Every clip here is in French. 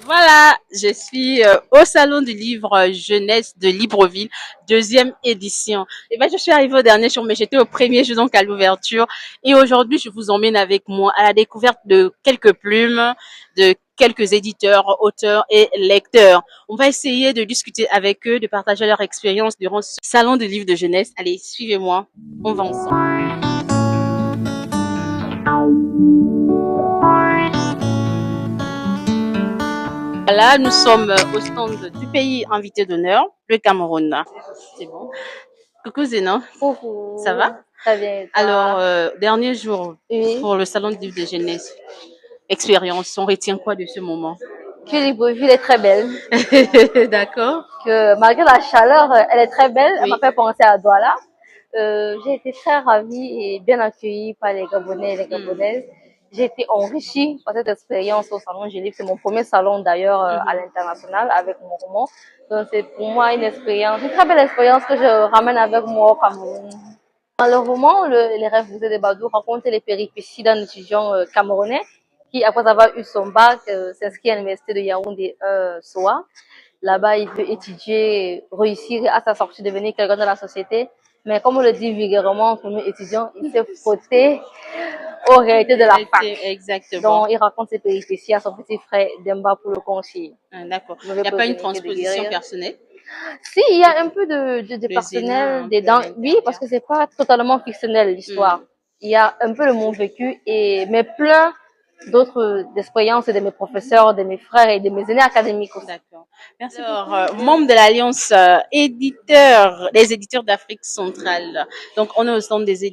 Voilà, je suis au Salon du livre jeunesse de Libreville, deuxième édition. Et ben, je suis arrivée au dernier jour, mais j'étais au premier jour, donc à l'ouverture. Et aujourd'hui, je vous emmène avec moi à la découverte de quelques plumes, de quelques éditeurs, auteurs et lecteurs. On va essayer de discuter avec eux, de partager leur expérience durant ce Salon du livre de jeunesse. Allez, suivez-moi, on va ensemble. Là, nous sommes au stand du pays invité d'honneur, le Cameroun. C'est bon. Coucou Zéna, Coucou. ça va? Très bien, et toi? Alors, dernier jour Oui. pour le salon du livre de jeunesse. Expérience, on retient quoi de ce moment? Que Libreville est très belle. D'accord. Que malgré la chaleur, elle est très belle. Elle Oui. m'a fait penser à Douala. J'ai été très ravie et bien accueillie par les Gabonais et les Gabonaises. J'ai été enrichie par cette expérience au salon du livre. C'est mon premier salon d'ailleurs à l'international avec mon roman. Donc c'est pour moi une expérience, une très belle expérience que je ramène avec moi au Cameroun. Dans le roman, Les rêves brisés de Badou raconte les péripéties d'un étudiant camerounais qui, après avoir eu son bac, s'inscrit à l'université de Yaoundé SOA. Là-bas, il peut étudier, réussir à sa sortie, devenir quelqu'un de la société. Mais comme on le dit vulgairement, pour nous étudiants, il s'est frotté aux réalités de la fac. Exactement. Donc, il raconte ses péripéties à son petit frère Demba pour le conseiller. D'accord. Il n'y a pas une transposition personnelle? Si, il y a un peu de personnel dedans. Oui, parce que c'est pas totalement fictionnel l'histoire. Il y a un peu de mon vécu mais plein d'autres expériences de mes professeurs, de mes frères et de mes aînés académiques aussi. D'accord. Merci. Alors, membre de l'Alliance des éditeurs d'Afrique centrale. Donc, on est au stand des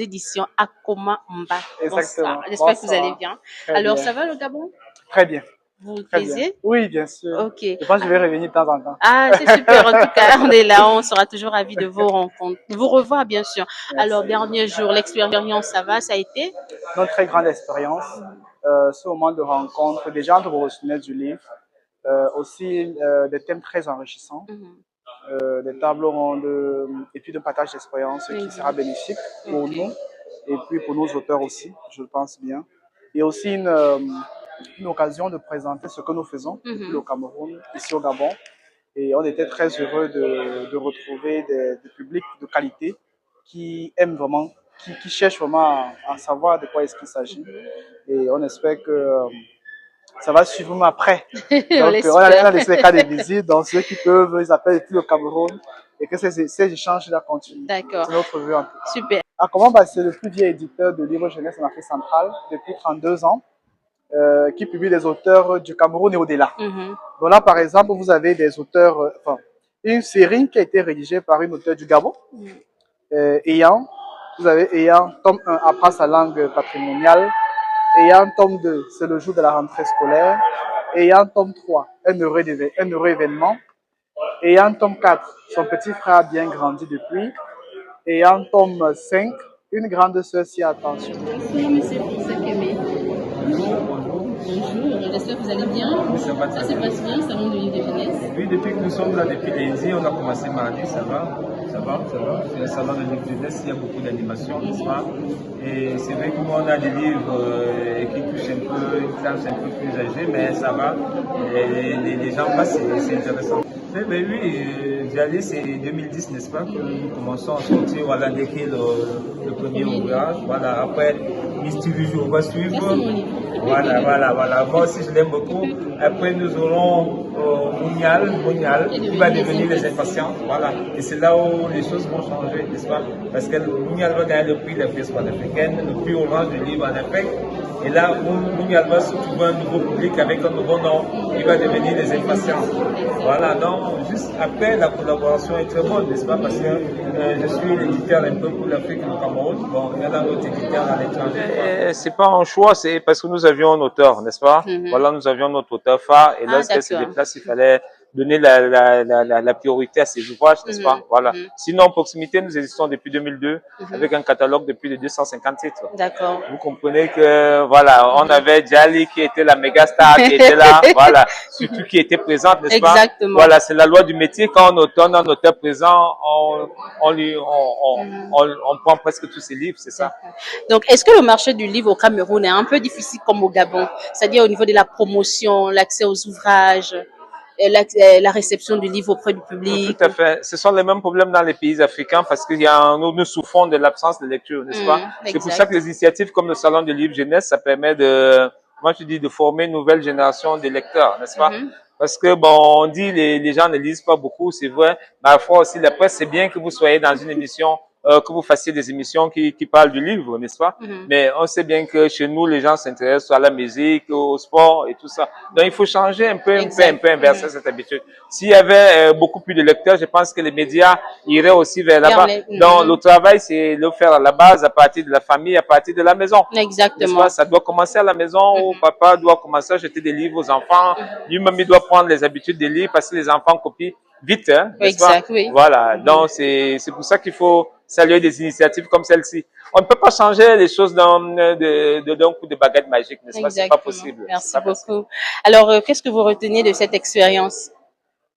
éditions Akoma Mba. Exactement. J'espère que vous allez bien. Très Alors, bien. ça va le Gabon? Très bien. Vous Très plaisez? bien. Oui, bien sûr. Ok. Je pense que je vais revenir de temps en temps. Ah, c'est super. En tout cas, on est là. On sera toujours ravis de vos rencontres. De vous revoir, bien sûr. Merci. Alors, dernier jour, l'expérience, ça va? Ça a été? Une très grande expérience. Ce moment de rencontre, des gens professionnels du livre. Aussi des thèmes très enrichissants. Des tables rondes et puis de partage d'expérience qui sera bénéfique pour nous et puis pour nos auteurs aussi, je le pense bien. Et aussi une occasion de présenter ce que nous faisons depuis le Cameroun, ici au Gabon. Et on était très heureux de retrouver des publics de qualité qui aiment vraiment, qui cherchent vraiment à savoir de quoi est-ce qu'il s'agit. Et on espère que ça va suivre après. Donc, on a laissé les cas de visite, donc ceux qui peuvent, ils appellent depuis le Cameroun et que ces échanges-là continuent. D'accord. C'est notre vœu en tout cas. Super. Comment c'est le plus vieux éditeur de livres jeunesse en Afrique centrale depuis 32 ans, qui publie des auteurs du Cameroun et au-delà. Donc là, par exemple, vous avez des auteurs, une série qui a été rédigée par une auteure du Gabon, vous avez tome 1, apprend sa langue patrimoniale, tome 2, c'est le jour de la rentrée scolaire, tome 3, un heureux événement, tome 4, son petit frère a bien grandi depuis, tome 5, une grande sœur s'y attention. Bonjour, monsieur François Kemé. Bonjour, j'espère que vous allez bien. Ça se passe bien, salon du livre de jeunesse? Oui, depuis que nous sommes là, depuis lundi, on a commencé mardi, ça va. C'est le salon de livre de jeunesse, il y a beaucoup d'animation, n'est-ce pas? Et c'est vrai que nous, on a des livres qui touchent un peu, une classe un peu plus âgée, mais ça va. Et les gens passent, c'est intéressant. Mais oui, Dialé, c'est 2010, n'est-ce pas, que nous commençons à sortir, voilà, dès qu'il le premier ouvrage. Voilà, après, Mystery on va suivre. Voilà. Moi aussi, je l'aime beaucoup. Après, nous aurons Mounial, qui va devenir les impatients. Voilà. Et c'est là où les choses vont changer, n'est-ce pas? Parce que Mounial va gagner le prix de la presse panafricaine, le prix orange du livre en Afrique. Et là, Mounial va se trouver un nouveau public avec un nouveau nom. Il va devenir les impatients. Voilà. Donc, juste après, la collaboration est très bonne, n'est-ce pas? Parce que je suis l'éditeur un peu pour l'Afrique et le Cameroun. Bon, il y en a d'autres éditeurs à l'étranger. C'est pas un choix, c'est parce que nous avions un auteur, n'est-ce pas? Voilà, nous avions notre auteur phare, et lorsqu'elle se déplace, il fallait donner la priorité à ces ouvrages, n'est-ce pas? Voilà. Sinon, Proximité, nous existons depuis 2002 avec un catalogue de plus de 250 titres. D'accord. Vous comprenez que, voilà, on avait Djali qui était la méga star, qui était là, voilà, surtout qui était présente, n'est-ce pas? Exactement. Voilà, c'est la loi du métier. Quand on donne un auteur présent, on prend presque tous ses livres, c'est ça. Donc, est-ce que le marché du livre au Cameroun est un peu difficile comme au Gabon? C'est-à-dire au niveau de la promotion, l'accès aux ouvrages, la réception du livre auprès du public? Tout à fait. Ce sont les mêmes problèmes dans les pays africains parce que nous souffrons de l'absence de lecture, n'est-ce pas? C'est pour ça que les initiatives comme le Salon du livre jeunesse, ça permet de former une nouvelle génération de lecteurs, n'est-ce pas? Parce que, bon, on dit les gens ne lisent pas beaucoup, c'est vrai. Mais à la fois aussi, la presse, c'est bien que vous soyez dans une émission, que vous fassiez des émissions qui parlent du livre, n'est-ce pas? Mais on sait bien que chez nous, les gens s'intéressent à la musique, au sport et tout ça. Donc, il faut changer un peu inverser cette habitude. S'il y avait beaucoup plus de lecteurs, je pense que les médias iraient aussi vers là-bas. Donc, le travail, c'est le faire à la base, à partir de la famille, à partir de la maison. Exactement. Ça doit commencer à la maison où papa doit commencer à acheter des livres aux enfants. Lui-même, il doit prendre les habitudes de lire parce que les enfants copient vite, hein, n'est-ce pas? Oui. Voilà. Donc, c'est pour ça qu'il faut saluer des initiatives comme celle-ci. On ne peut pas changer les choses d'un coup de baguette magique, n'est-ce pas? C'est pas possible. Merci beaucoup. Alors, qu'est-ce que vous retenez de cette expérience?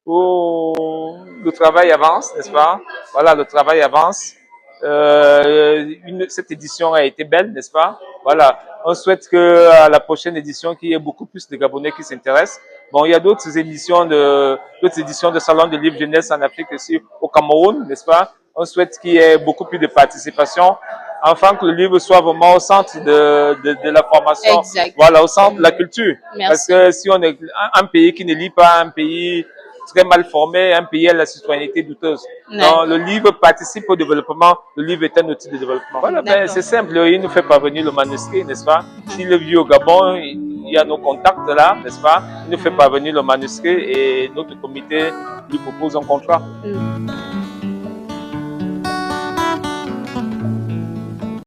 Le travail avance, n'est-ce pas? Voilà, le travail avance. Cette édition a été belle, n'est-ce pas? Voilà. On souhaite que à la prochaine édition, qu'il y ait beaucoup plus de Gabonais qui s'intéressent. Bon, il y a d'autres éditions de Salon de livre jeunesse en Afrique aussi, au Cameroun, n'est-ce pas? On souhaite qu'il y ait beaucoup plus de participation, afin que le livre soit vraiment au centre de la formation. Exact. Voilà, au centre de la culture. Merci. Parce que si on est un pays qui ne lit pas, un pays très mal formé, un pays à la citoyenneté douteuse. Donc, le livre participe au développement. Le livre est un outil de développement. Voilà, ben, c'est simple. Il nous fait parvenir le manuscrit, n'est-ce pas? S'il vit au Gabon, il y a nos contacts là, n'est-ce pas? Il nous fait parvenir le manuscrit et notre comité lui propose un contrat.